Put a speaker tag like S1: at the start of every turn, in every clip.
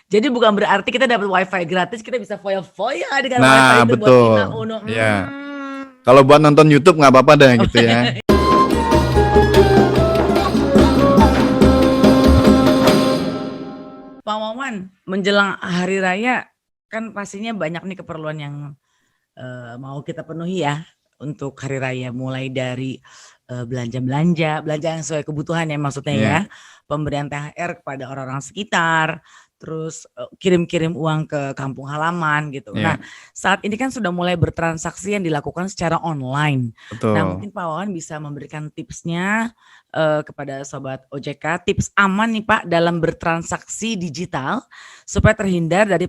S1: Jadi bukan berarti kita dapat wifi gratis, kita bisa foya-foya dengan wifi
S2: Nah,
S1: itu buat Nina
S2: betul.
S1: Uno.
S2: Ya. Kalau buat nonton YouTube nggak apa-apa deh gitu ya.
S1: Pak Wawan, menjelang hari raya kan pastinya banyak nih keperluan yang mau kita penuhi ya untuk hari raya, mulai dari belanja-belanja, belanja yang sesuai kebutuhan ya maksudnya ya,
S2: Iya,
S1: pemberian THR kepada orang-orang sekitar, terus kirim-kirim uang ke kampung halaman gitu. Nah,
S2: iya,
S1: saat ini kan sudah mulai bertransaksi yang dilakukan secara online. Nah,
S2: betul.
S1: mungkin Pak Wawan bisa memberikan tipsnya kepada sobat OJK, tips aman nih Pak dalam bertransaksi digital supaya terhindar dari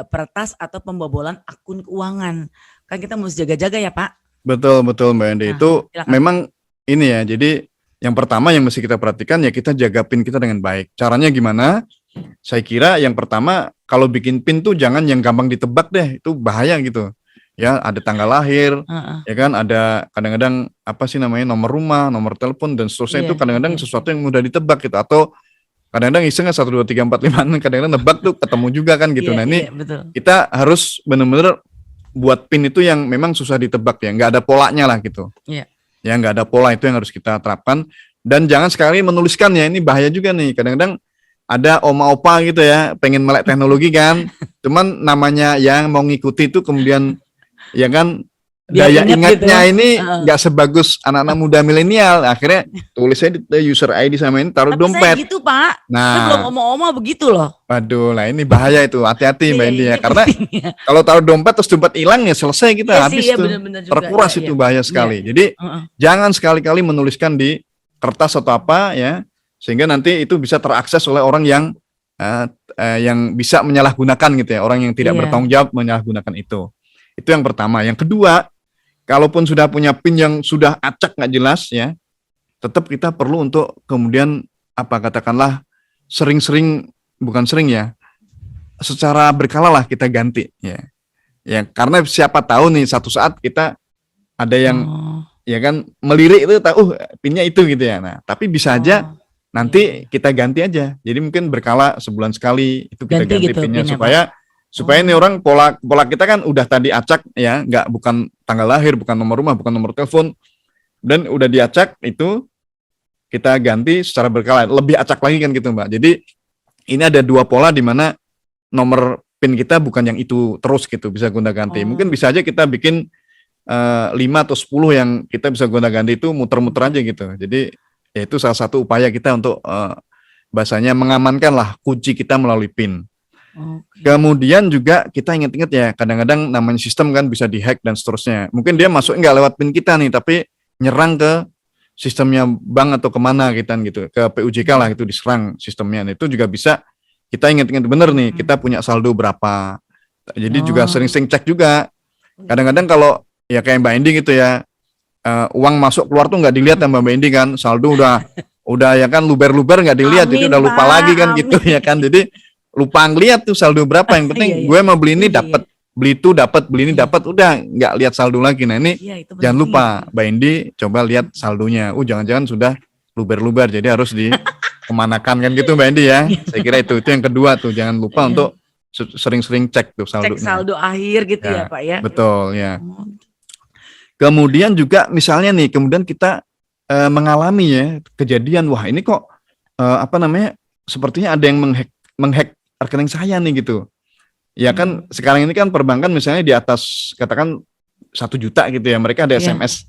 S1: peretas atau pembobolan akun keuangan. Kan kita mesti jaga-jaga ya Pak.
S2: Betul, betul Mbak Andi.
S1: Nah,
S2: Itu
S1: silakan.
S2: memang ini ya. Jadi yang pertama yang mesti kita perhatikan ya kita jaga PIN kita dengan baik. Caranya gimana? Saya kira yang pertama kalau bikin PIN tuh jangan yang gampang ditebak deh. Itu bahaya gitu. Ya, ada tanggal lahir,
S1: Heeh.
S2: ya kan, ada kadang-kadang apa sih namanya nomor rumah, nomor telepon dan seterusnya
S1: Iya,
S2: itu kadang-kadang
S1: iya.
S2: sesuatu yang mudah ditebak gitu atau kadang-kadang iseng 1 2 3 4 5 6 kadang-kadang nebak tuh ketemu juga kan gitu.
S1: Iya,
S2: Nah,
S1: iya,
S2: ini
S1: betul.
S2: kita harus benar-benar buat PIN itu yang memang susah ditebak ya, nggak ada polanya lah gitu.
S1: Iya.
S2: Ya nggak ada pola itu yang harus kita terapkan dan jangan sekali menuliskan ya ini bahaya juga nih. Kadang-kadang ada oma opa gitu ya pengen melek teknologi kan, cuman namanya yang mau ngikuti itu kemudian ya kan
S1: Biar
S2: daya
S1: ingat gitu.
S2: ingatnya ini
S1: Heeh.
S2: nggak sebagus anak-anak muda milenial. Akhirnya tulisnya di user ID sama ini taruh
S1: Tapi saya
S2: dompet.
S1: gitu Pak. Saya belum
S2: Nah,
S1: omong-omong begitu loh.
S2: waduh, lah ini bahaya itu. Hati-hati Mbak
S1: Iya,
S2: Indi ya.
S1: ini
S2: Karena
S1: penting ya.
S2: kalau taruh dompet terus dompet hilang ya selesai kita
S1: Iya sih,
S2: habis
S1: ya
S2: tuh.
S1: benar-benar juga. Iya,
S2: Terkuras
S1: iya.
S2: itu bahaya
S1: Iya.
S2: sekali. Jadi
S1: Heeh.
S2: jangan sekali-kali menuliskan di kertas atau apa ya sehingga nanti itu bisa terakses oleh orang yang bisa menyalahgunakan gitu ya, orang yang tidak
S1: Iya.
S2: bertanggung jawab menyalahgunakan itu. Itu yang pertama. Yang kedua, kalaupun sudah punya PIN yang sudah acak nggak jelas ya, tetap kita perlu untuk kemudian apa katakanlah sering-sering bukan sering ya, secara berkala lah kita ganti ya. Ya karena siapa tahu nih satu saat kita ada yang
S1: Oh.
S2: ya kan melirik itu tahu pinnya itu gitu ya. Nah, tapi bisa aja
S1: Oh. Iya, iya.
S2: nanti kita ganti aja. Jadi mungkin berkala sebulan sekali itu kita
S1: Ganti
S2: ganti
S1: gitu
S2: pinnya
S1: pinnya Pak.
S2: supaya supaya ini
S1: Oh.
S2: orang pola pola kita kan udah tadi acak ya, nggak bukan tanggal lahir, bukan nomor rumah, bukan nomor telepon dan udah diacak itu kita ganti secara berkala, lebih acak lagi kan gitu Mbak. Jadi ini ada dua pola di mana nomor PIN kita bukan yang itu terus gitu bisa gonta-ganti. Mungkin
S1: Oh.
S2: bisa aja kita bikin 5 atau 10 yang kita bisa gonta-ganti itu muter-muter aja gitu. Jadi ya itu salah satu upaya kita untuk bahasanya mengamankan lah kunci kita melalui PIN.
S1: Oke.
S2: Kemudian juga kita ingat-ingat ya kadang-kadang namanya sistem kan bisa dihack dan seterusnya. Mungkin dia
S1: Iya,
S2: masuk
S1: iya.
S2: nggak lewat PIN kita nih, tapi nyerang ke sistemnya bank atau kemana gitu, ke PUJK lah
S1: Hmm.
S2: itu diserang sistemnya. Nah, itu juga bisa kita ingat-ingat bener nih
S1: Hmm.
S2: kita punya saldo berapa. Jadi juga
S1: Oh.
S2: sering-sering cek juga.
S1: Oh gitu.
S2: Kadang-kadang kalau ya kayak Mbak Indi gitu ya, uang masuk keluar tuh nggak dilihat sama Mbak Indi kan, saldo udah ya kan luber-luber nggak dilihat, jadi
S1: Amin
S2: udah lupa lagi
S1: Pak,
S2: kan gitu
S1: amin.
S2: ya kan, jadi lupa ngeliat tuh saldo berapa. Yang penting
S1: Iya, iya.
S2: gue mau beli ini
S1: Iya, iya.
S2: dapat, beli itu dapat, beli ini
S1: Iya.
S2: dapat, udah nggak lihat saldo lagi. Nah ini
S1: Iya, itu
S2: jangan
S1: penting
S2: lupa
S1: itu.
S2: Mbak Indi coba lihat saldonya. Jangan-jangan sudah luber-luber, jadi harus dikemanakan kan gitu Mbak Indi ya.
S1: Iya.
S2: Saya kira itu yang kedua tuh, jangan lupa
S1: Iya.
S2: untuk sering-sering cek tuh
S1: Cek
S2: saldonya.
S1: saldo akhir gitu ya
S2: Ya,
S1: Pak ya.
S2: betul ya.
S1: Oh.
S2: Kemudian juga misalnya nih, kemudian kita mengalami ya kejadian, wah ini kok apa namanya, sepertinya ada yang menghack rekening saya nih gitu. Ya kan
S1: Hmm.
S2: sekarang ini kan perbankan misalnya di atas katakan 1 juta gitu ya, mereka ada
S1: Iya,
S2: SMS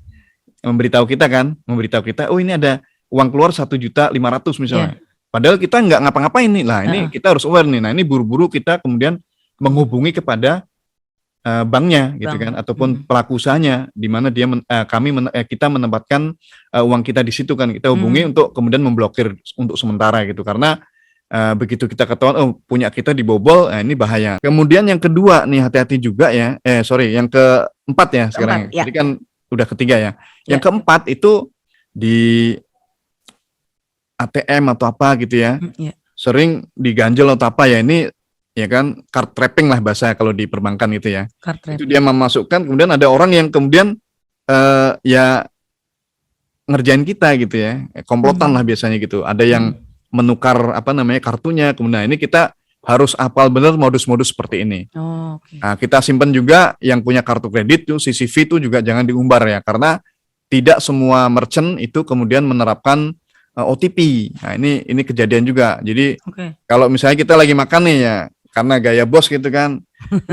S2: memberitahu kita, oh ini ada uang keluar 1.500.000 misalnya.
S1: iya.
S2: Padahal kita nggak ngapa-ngapain nih. Lah ini
S1: Heeh.
S2: kita harus aware nih. Nah ini buru-buru kita kemudian menghubungi kepada banknya gitu kan
S1: Bang.
S2: ataupun pelaku usahanya di mana kita menempatkan uang kita di situ kan, kita hubungi untuk kemudian memblokir untuk sementara gitu karena begitu kita ketahuan punya kita dibobol, nah ini bahaya. Kemudian yang kedua nih hati-hati juga ya, yang keempat ya sekarang
S1: Keempat,
S2: ya.
S1: ya.
S2: Jadi kan udah ketiga ya. Yang
S1: Ya.
S2: keempat itu di ATM atau apa gitu ya,
S1: Ya.
S2: sering diganjel atau apa ya, ini ya kan card trapping lah bahasa kalau di perbankan gitu ya.
S1: Card
S2: Itu
S1: trap.
S2: dia memasukkan, kemudian ada orang yang kemudian ya ngerjain kita gitu ya, komplotan lah biasanya gitu. Ada yang menukar apa namanya kartunya, kemudian ini kita harus hafal benar modus-modus seperti ini.
S1: Oh, oke.
S2: Nah, kita simpan juga yang punya kartu kredit tuh CCV itu juga jangan diumbar ya, karena tidak semua merchant itu kemudian menerapkan OTP. Nah, ini kejadian juga. Jadi
S1: Oke.
S2: kalau misalnya kita lagi makan nih ya, karena gaya bos gitu kan,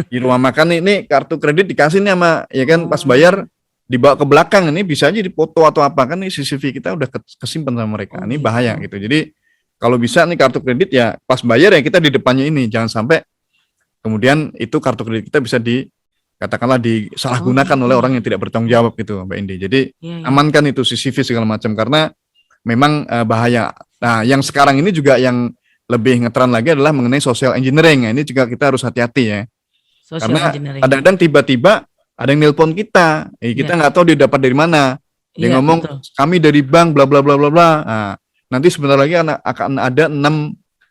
S2: di rumah makan nih, kartu kredit dikasih nih sama ya kan, pas bayar dibawa ke belakang, ini bisa aja dipoto atau apa kan, nih CCV kita udah kesimpan sama mereka. Ini bahaya gitu. Jadi kalau bisa nih kartu kredit ya pas bayar ya kita di depannya ini, jangan sampai kemudian itu kartu kredit kita bisa katakanlah disalahgunakan oleh orang yang tidak bertanggung jawab gitu, Mbak Indi. Jadi amankan itu CCV segala macam, karena memang bahaya. Nah, yang sekarang ini juga yang lebih ngetren lagi adalah mengenai social engineering. Nah, ini juga kita harus hati-hati ya. Karena kadang-kadang tiba-tiba ada yang nelpon kita, kita nggak tahu dia dapat dari mana. Dia ngomong kami dari bank bla bla bla bla bla. Nah, nanti sebentar lagi akan ada 6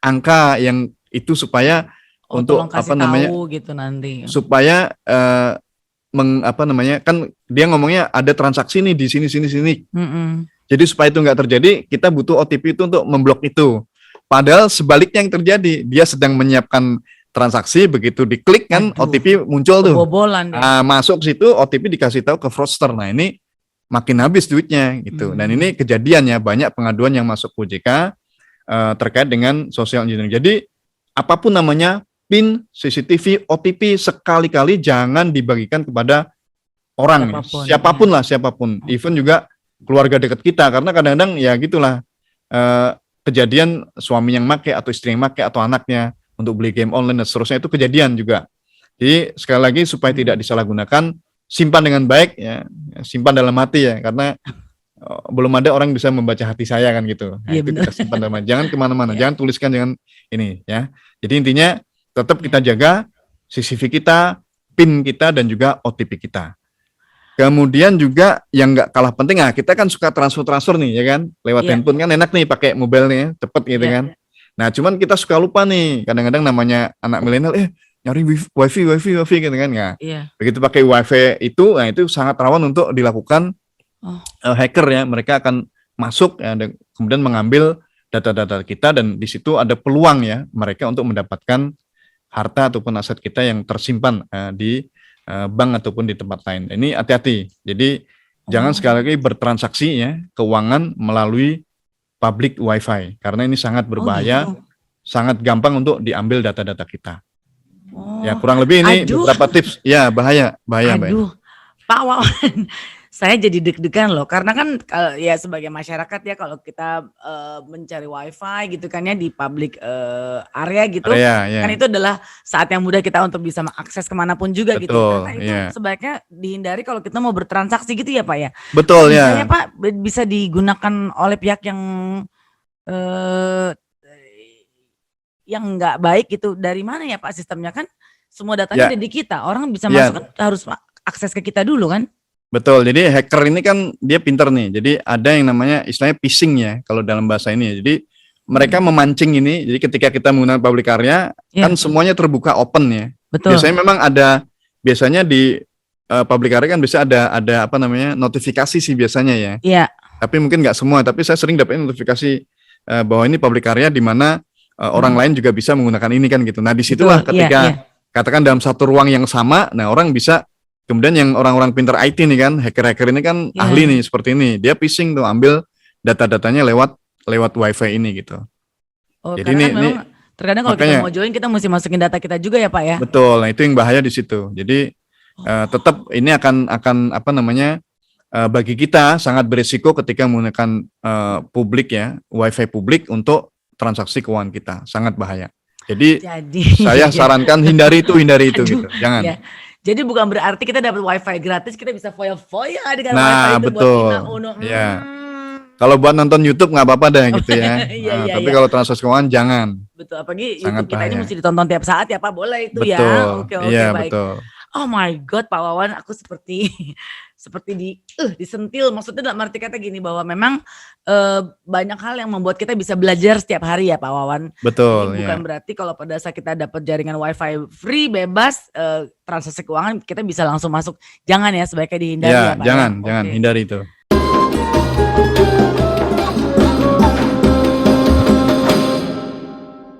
S2: angka yang itu supaya untuk apa namanya
S1: gitu nanti.
S2: Supaya apa namanya, kan dia ngomongnya ada transaksi nih di sini. Jadi supaya itu nggak terjadi, kita butuh OTP itu untuk memblok itu. Padahal sebaliknya yang terjadi, dia sedang menyiapkan transaksi, begitu diklik kan OTP muncul tuh. Nah, masuk situ OTP dikasih tahu ke fraudster. Nah, ini makin habis duitnya gitu. Dan ini kejadiannya banyak pengaduan yang masuk OJK terkait dengan social engineering. Jadi apapun namanya, PIN, CCTV, OTP sekali-kali jangan dibagikan kepada orang, siapapun lah, even juga keluarga dekat kita, karena kadang-kadang ya gitulah, kejadian suami yang make atau istri yang make atau anaknya untuk beli game online dan seterusnya, itu kejadian juga. Jadi sekali lagi supaya tidak disalahgunakan, simpan dengan baik ya, simpan dalam hati ya, karena belum ada orang bisa membaca hati saya kan gitu. Nah, itu kita simpan dalam hati, jangan kemana-mana, jangan tuliskan, jangan ini ya. Jadi intinya tetap kita jaga CCV kita, PIN kita, dan juga OTP kita. Kemudian juga yang nggak kalah penting, kita kan suka transfer nih ya kan, lewat handphone kan enak nih, pakai mobile nih, cepet gitu kan. Nah cuman kita suka lupa nih, kadang-kadang namanya anak milenial, nyari wifi gitu kan, begitu pakai wifi itu, nah itu sangat rawan untuk dilakukan hacker ya, mereka akan masuk ya, dan kemudian mengambil data-data kita, dan di situ ada peluang ya mereka untuk mendapatkan harta ataupun aset kita yang tersimpan di bank ataupun di tempat lain. Ini hati-hati. Jadi jangan sekali lagi bertransaksi ya keuangan melalui public wifi, karena ini sangat berbahaya, sangat gampang untuk diambil data-data kita. Ya kurang lebih ini beberapa tips. Ya bahaya Mbak.
S1: Pak Wawan, saya jadi deg-degan loh, karena kan ya sebagai masyarakat ya, kalau kita mencari wifi gitu kan ya di public area gitu, kan itu adalah saat yang mudah kita untuk bisa mengakses kemanapun juga. Betul, gitu. Karena itu sebaiknya dihindari kalau kita mau bertransaksi gitu ya Pak ya.
S2: Betul ya.
S1: Misalnya Pak bisa digunakan oleh pihak yang nggak baik gitu. Dari mana ya Pak sistemnya, kan semua datanya ada di kita, orang bisa masuk kan harus akses ke kita dulu kan.
S2: Betul, jadi hacker ini kan dia pinter nih, jadi ada yang namanya istilahnya phishing ya kalau dalam bahasa ini ya. Jadi mereka memancing ini, jadi ketika kita menggunakan public area kan semuanya terbuka open ya. Betul. Biasanya memang biasanya di public area kan bisa ada apa namanya notifikasi sih biasanya ya. Iya. Tapi mungkin nggak semua, tapi saya sering dapat notifikasi bahwa ini public area di mana orang lain juga bisa menggunakan ini kan gitu. Nah disitulah ketika katakan dalam satu ruang yang sama, nah orang bisa. Kemudian yang orang-orang pintar IT nih kan, hacker-hacker ini kan ahli nih seperti ini. Dia phishing tuh, ambil data-datanya lewat wifi ini gitu.
S1: Jadi ini terkadang kalau kita mau join, kita mesti masukin data kita juga ya Pak ya.
S2: Betul, nah itu yang bahaya di situ. Jadi tetap ini akan apa namanya, bagi kita sangat berisiko ketika menggunakan publik ya, wifi publik untuk transaksi keuangan kita, sangat bahaya. Jadi saya sarankan hindari itu gitu, jangan. Ya.
S1: Jadi bukan berarti kita dapat wifi gratis, kita bisa foya-foya dengan
S2: wifi itu
S1: betul. Buat Ina Uno.
S2: Kalau buat nonton YouTube nggak apa-apa deh gitu ya. Tapi kalau transaksi keuangan jangan.
S1: Betul, apalagi YouTube kita ini mesti ditonton tiap saat ya Pak, boleh itu ya. Oke, baik. Betul. Oh my God Pak Wawan, aku seperti disentil. Maksudnya dalam arti kata gini, bahwa memang banyak hal yang membuat kita bisa belajar setiap hari ya Pak Wawan.
S2: Betul.
S1: Jadi bukan berarti kalau pada saat kita dapat jaringan wifi free bebas, transaksi keuangan kita bisa langsung masuk. Jangan ya, sebaiknya dihindari ya Pak.
S2: Jangan hindari itu.